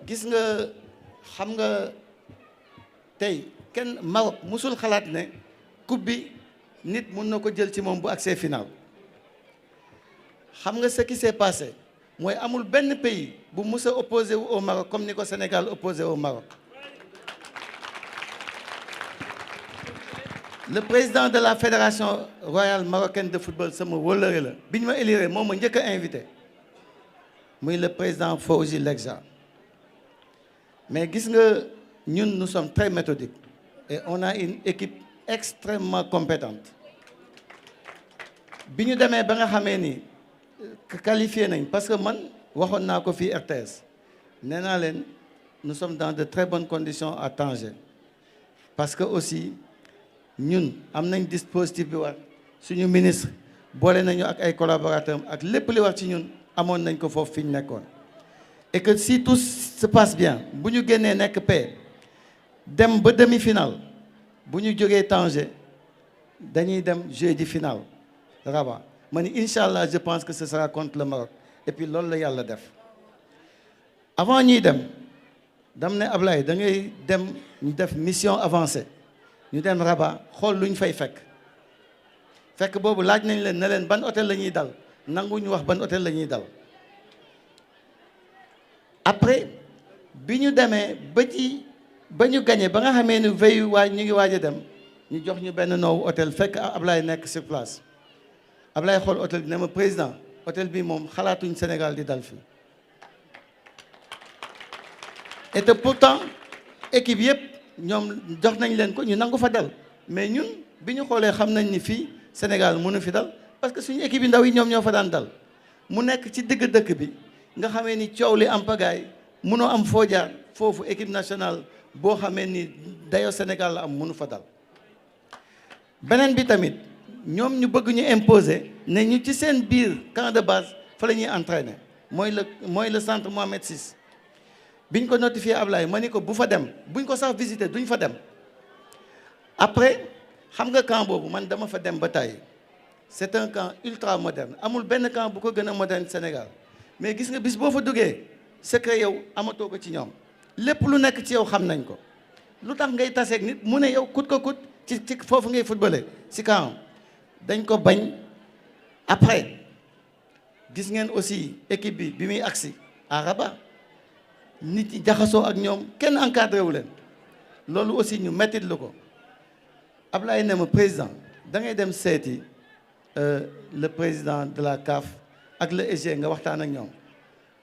gis nga xam nga tey kenn Maroc musul xalaat ne coupe bi nit mun na ko jël ci moom bu accès final xam nga ce qui s'est passé mooy amul benn pays bu mus a opposé wu au Maroc comme ni ko Sénégal opposé au Maroc. Le président de la fédération royale marocaine de football sama wóllëre la bi ñu ma élire moom ma njëkk a invité muy le président Fawzi Legza. Mais gis nga ñun nous sommes très méthodiques et on a une équipe extrêmement compétente bi ñu demee ba nga xamee ni qualifié nañ parce que man waxoon naa ko fii RTS nee naa leen nous sommes dans de très bonnes conditions à Tanger parce que aussi ñun am nañ dispositif bi war suñu ministre boole nañu ak ay collaborateurs ak lépp li war ci ñun amoon nañ ko foofu fi ñu nekkoon. Et que si tout se passe bien bu ñu génnee nekk paix dem ba demi-finale bu ñu jógee Tanger dañuy dem jeudi final Rabat ma ni incha allah je pense que ce sera contre le Maroc et puis loolu la yàlla def. Avant ñuy dem dam ne Ablaye da ngay dem ñu def mission avancée ñu dem Rabat xool lu ñu fay fekk boobu laaj nañ leen ne leen ban hôtel la ñuy dal nangu ñu wax ban hôtel la ñuy dal. Après bi ñu demee ba ñu gagné ba nga xamee ni veille ñu ngi waaj a dem ñu jox ñu benn noowu hôtel fekk Ablaye nekk sur place Ablaye xool hôtel bi ne ma président hôtel bi moom xalaatuñ Sénégal di dal fii. Et que pourtant équipe yëpp ñoom jox nañ leen ko ñu nangu fa dal mais ñun bi ñu xoolee xam nañ ni fii Sénégal mënu fi dal parce que suñu équipe yi ndaw yi ñoom ñoo fa daan dal mu nekk ci digg dëkk bi. nga xamee ni coow li am pagaay mënoo am foo jaar foofu équipe nationale boo xamee ni dayoo Sénégal la am mënu fa dal beneen bi tamit ñoom ñu bëgg ñu imposer ne ñu ci seen biir camp de base fa la ñuy entraîner mooy le centre Mohamed VI biñ ko notifié Ablaye ma ni ko bu fa dem buñ ko sax visiter duñ fa dem après xam nga camp boobu man dama fa dem ba tàyyi c'est un camp ultra moderne amul benn camp bu ko gën a moderne Sénégal. Mais gis nga bis boo fa duggee secret yow amatoo ko ci ñoom lépp lu nekk ci yow xam nañ ko lu tax ngay taseeg nit mu ne yow kut ko kut ci foofu ngay footballé ci camp dañ ko bañ. Après gis ngeen aussi équipe bi muy agsi à Rabat nit ñi jaxasoo ak ñoom kenn encadré wu leen loolu aussi ñu mettit lu ko Ablaye ne ma président da ngay dem seeti le président de la CAF. ak le EG nga waxtaan ak ñoom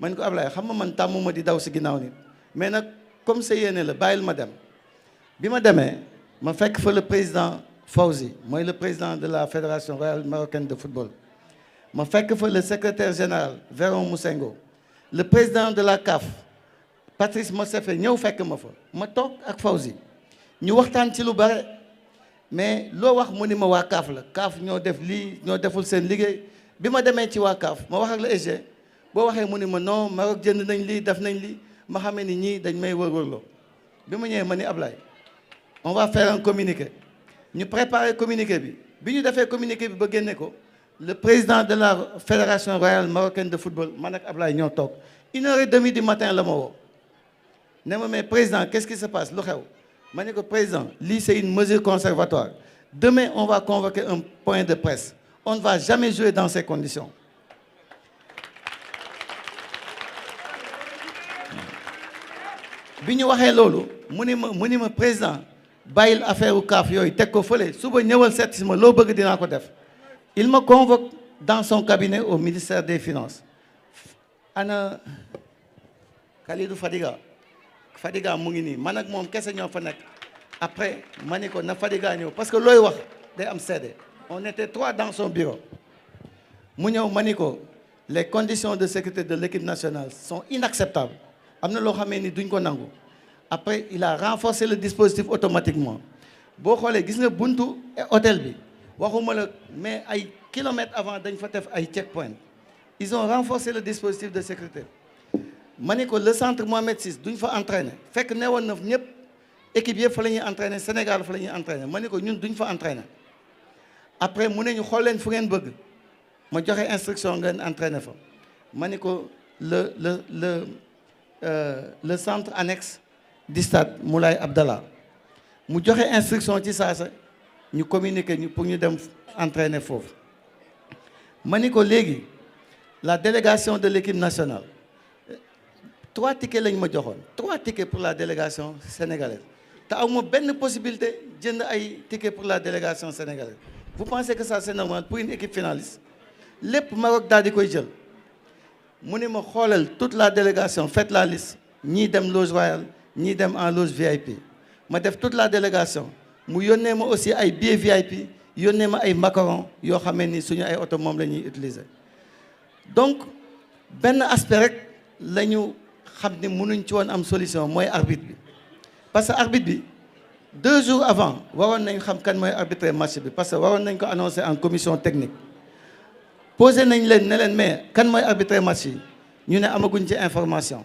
man ko Ablaye xam nga man tàmmuma di daw si ginnaaw nit mais nag comme sa yéene la bàyyil ma dem bi ma demee ma fekk fa le président Fawzi mooy le président de la fédération royale marocaine de football ma fekk fa le secrétaire général Véron Moussengo le président de la CAF Patrice Motsepe ñëw fekk ma fa ma toog ak Fawzi ñu waxtaan ci lu bare mais loo wax mu ni ma waa CAF la CAF ñoo def lii ñoo deful seen liggéey. bi ma demee ci waa CAF ma wax ak la EG boo waxee mu ni ma non Maroc jënd nañ lii def nañ lii ma xamee ni ñii dañ may wër-wërloo bi ma ñëwee ma ni Ablaye on va faire un communiqué ñu préparer communiqué bi ñu defee communiqué bi ba génne ko le président de la fédération royale marocaine de football man ak Ablaye ñoo toog 1h30 du matin la ma woo ne ma mais président qu'est-ce qui se passe lu xew ma ne ko président lii c'est une mesure conservatoire demain on va convoquer un point de presse. On ne va jamais jouer dans ces conditions. bi ñu waxee loolu mu ni ma président bàyyil affaire u CAF yooyu teg ko fële suba ñëwal seet si ma loo bëgg dinaa ko def. Il me convoque dans son cabinet au ministère des Finances. ana Khalidou Fadiga mu ngi nii man ak moom kese ñoo fa nekk après ma ni ko na Fadiga ñëw parce que looy wax day am seede. On était 3 dans son bureau mu ñëw ma ni ko les conditions de sécurité de l'équipe nationale sont inacceptables am na loo xamee ni duñ ko nangu après il a renforcé le dispositif automatiquement boo xoolee gis nga buntu hôtel bi waxuma la mais ay kilomètres avant dañ fa def ay checkpoint ils ont renforcé le dispositif de sécurité ma ni ko le centre Mohamed VI duñ fa entraîner fekk ne woon na ñëpp équipe yëpp fa la ñuy entraîner Sénégal fa la ñuy entraîner ma ni ko ñun duñ fa entraîner après mu ne ñu xool leen fu ngeen bëgg ma joxe instruction ngeen entraîner fa ma ni ko le le centre annexe du stade Moulay Abdallah mu joxe instruction ci saasa ñu communiquer ñu pour ñu dem entraîner foofu ma ni ko léegi la délégation de l'équipe nationale 3 tickets lañ ma joxoon 3 tickets pour la délégation sénégalaise te aw ma benn possibilité jënd ay tickets pour la délégation sénégalaise vous pensez que ça c'est normal pour une équipe finaliste lépp Maroc daal di koy jël mu ne ma xoolal toute la délégation faites la liste ñii dem loge royale ñii dem en loge VIP ma def toute la délégation mu yónnee ma aussi ay billets VIP yónnee ma ay macarons yoo xamee ni suñu ay oto moom la ñuy utiliser donc benn aspect rek la ñu xam ne mënuñ ci woon am solution mooy arbitre bi parce que arbitre bi 2 jours avant waroon nañ xam kan mooy arbitrer match bi parce que waroon nañ ko annoncer en commission technique posé nañ leen ne leen mais kan mooy arbitrer match yi ñu ne amaguñ ci information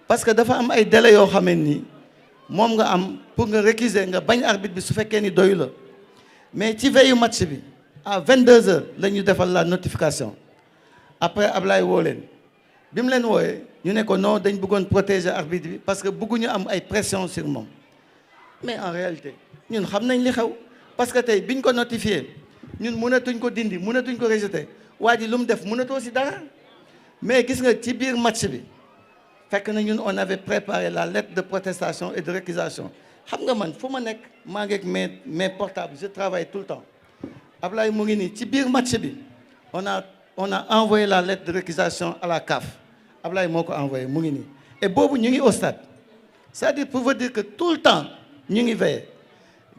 parce que dafa am ay délais yoo xamee ni moom nga am pour nga récuser nga bañ arbitre bi su fekkee ni doyu la mais ci veillu match bi à 22h la ñu defal la notification après Ablaye woo leen bi mu leen wooyee ñu ne ko non dañ bëggoon protéger arbitre bi parce que bëgguñu am ay pression sur moom mais en réalité ñun xam nañ li xew parce que tey biñ ko notifié ñun mënatuñ ko dindi mënatuñ ko rejeter waa ji lu mu def mënatoo si dara mais gis nga ci biir match bi fekk na ñun on avait préparé la lettre de protestation et de récusation xam nga man fu ma nekk maa ngi ak mes portables je travaille tout le temps Ablaye mu ngi nii ci biir match bi on a envoyé la lettre de récusation à la CAF Ablaye moo ko envoyé mu ngi nii et boobu ñu ngi au stade c'est-à-dire pour vous dire que tout le temps ñu ngi veillé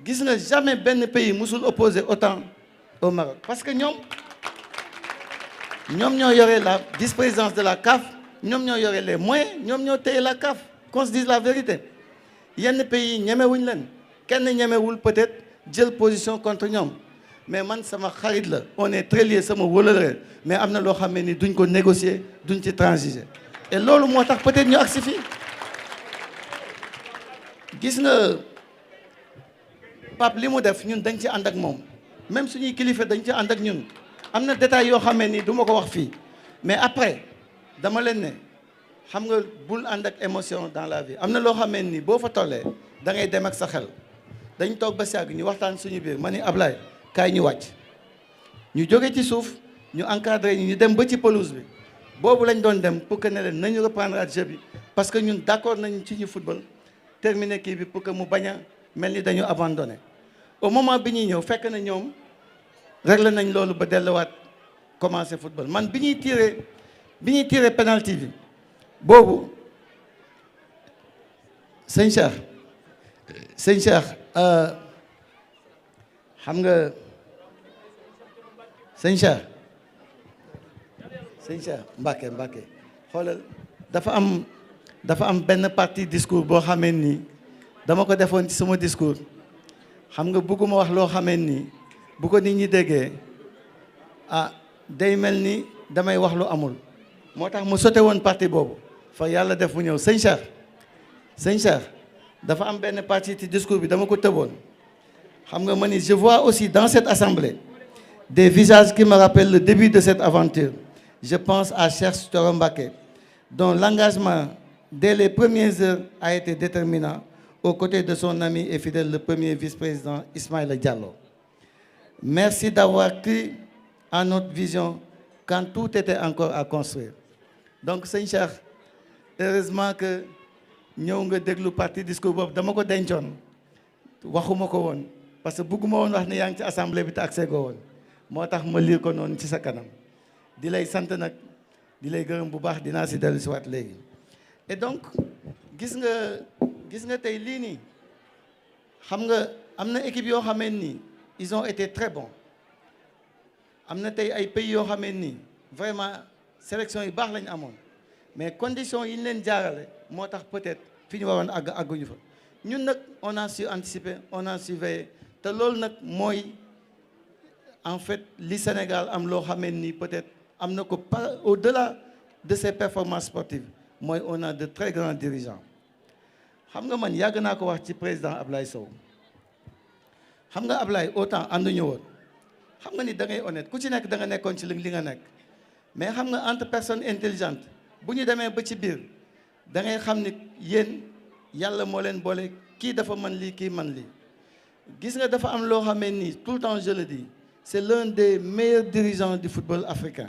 gis nga jamais benn pays musul opposé autant au Maroc parce que ñoom ñoo yore la vice-présidence de la CAF ñoom ñoo yore les moyens ñoom ñoo téye la CAF qu'on se dise la vérité yenn pays yi ñemewuñ leen kenn ñemewul peut-être jël position contre ñoom mais man sama xarit la on est très liés sama wóolale mais am na loo xam ne ni duñ ko négocier duñ ci transiger et loolu moo tax peut-être ñu agsi fii gis nga Pape li mu def ñun dañ ci ànd ak moom même suñuy kilifa dañ ci ànd ak ñun am na détails yoo xam ne ni du ma ko wax fii mais après dama leen ne xam nga bul ànd ak émotion dans la vie am na loo xam ne ni boo fa tollee da ngay dem ak sa xel dañ toog ba sàgg ñu waxtaan suñu biir ma ni Ablaye kaay ñu wàcc ñu jóge ci suuf ñu encadré ñu dem ba ci pelouse bi boobu lañ doon dem pour que ne leen nañu reprendre at jeu bi parce que ñun d'accord nañu ci ñu football terminer kii bi pour que mu bañ a mel ni dañu abandonné au moment bi ñuy ñëw fekk na ñoom réglé nañ loolu ba delluwaat commencé football man bi ñuy tiré penalty bi boobu sëñ Cheikh xam nga sëñ Cheikh Mbacke xoolal dafa am benn partie discours boo xamee nii dama ko defoon ci sama discours xam nga bëgguma wax loo xamee nii bu ko nit ñi déggee day mel ni damay wax lu amul moo tax mu sote woon partie boobu fa yàlla def mu ñëw sëñ Cheikh dafa am benn partie ci discours bi dama ko tëboon xam nga ma ni je vois aussi dans cette assemblée des visages qui me rappellent le début de cette aventure je pense à Cheikh Thioro Mbacké dont l'engagement dès les premières heures a été déterminant aux côtés de son ami et fidèle le premier vice-président Ismaïla Diallo. Merci d'avoir cru en notre vision quand tout était encore à construire. Donc sëñ Cheikh heureusement que ñëw nga déglu partie discours boobu dama ko dencoon waxuma ko woon parce que bëgguma woon wax ne yaa ngi ci assemblée bi te accès go woon moo tax ma lire ko noonu ci sa kanam di lay sant nag di lay gërëm bu baax dinaa si dellu si waat léegi et donc gis nga tey lii nii xam nga am na équipe yoo xamee nii ils ont été très bons am na tey ay pays yoo xamee nii vraiment sélection yu baax lañu amoon mais conditions yi ñu leen jaarale moo tax peut-être fi ñu waroon àgguñu fa ñun nag on a su anticiper on a su veiller te loolu nag mooy en fait li Sénégal am loo xamee nii peut-être am na ko par au-delà de ses performances sportives mooy on a de très grands dirigeants xam nga man yàgg naa ko wax ci président Ablaye Sow xam nga Ablaye autant ànduñu woon xam nga ni da ngay honnête ku ci nekk da nga nekkoon ci li nga nekk mais xam nga entre personnes intelligentes bu ñu demee ba ci biir da ngay xam ni yéen yàlla moo leen boole kii dafa mën lii kii mën lii. gis nga dafa am loo xamee ni tout le temps je le dis c'est l'un des meilleurs dirigeants du football africain.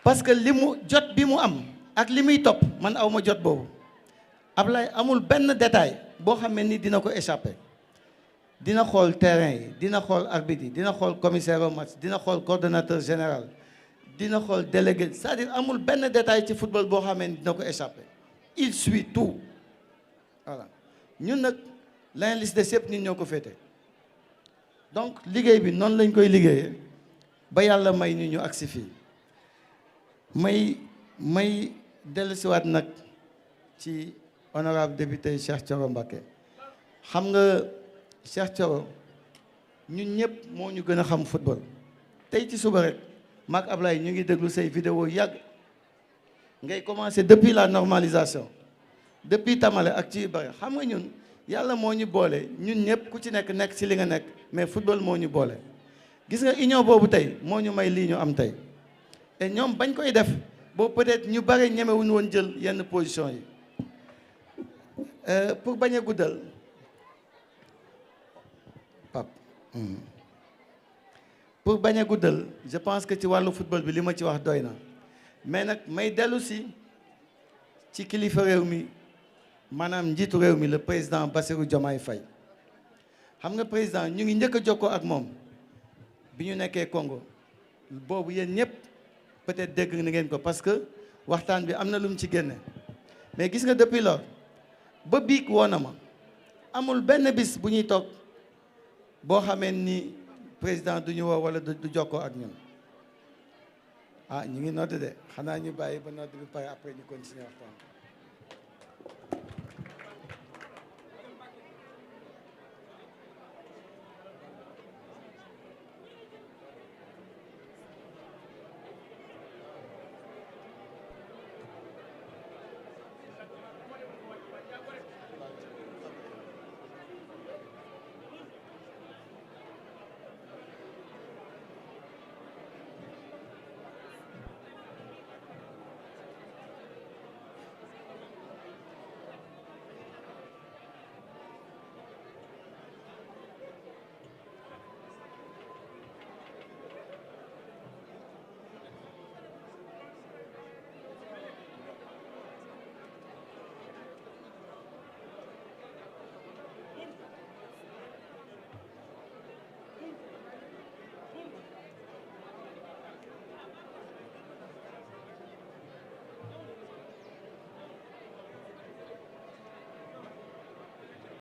parce que li mu jot bi mu am ak li muy topp man aw ma jot boobu Ablaye amul benn détail boo xamee ni dina ko échapper. dina xool terrain yi dina xool arbitre yi dina xool commissaire au match dina xool coordonnateur général dina xool délégué c'est-à-dire amul benn détail ci football boo xamee ni dina ko échapper. il suit tout voilà ñun nag leneen li si des yëpp ñun ñoo ko féete donc liggéey bi noonu lañ koy liggéeyee ba yàlla may ñu agsi fii may dellusiwaat nag ci honorable député Cheikh Thioro Mbacké xam nga Cheikh Thioro ñun ñëpp moo ñu gën a xam football tey ci suba rek maak Ablaye ñu ngi déglu say vidéo yàgg ngay commencer depuis la normalisation depuis Tamale ak ci bari xam nga ñun yàlla moo ñu boole ñun ñëpp ku ci nekk ci li nga nekk mais football moo ñu boole gis nga union boobu tey moo ñu may lii ñu am tey et ñoom bañ koy def boobu peut-être ñu bari ñemewuñu woon jël yenn position yi pour bañ a guddal pour bañ a guddal je pense que ci wàllu football bi li ma ci wax doy na mais nag may dellu si ci kilifa réew mi maanaam njiitu réew mi le président Bassirou Diomaye Faye xam nga président ñu ngi njëkk a jokkoo ak moom bi ñu nekkee Congo boobu yéen ñëpp peut-être dégg na ngeen ko parce que waxtaan bi am na lu mu ci génne mais gis nga depuis lors ba biig woo na ma amul benn bis bu ñuy toog boo xamee ni président du ñu woo wala du jokkoo ak ñun ah ñu ngi nodd de xanaa ñu bàyyi ba nodd bi pare après ñu continuer waxtaan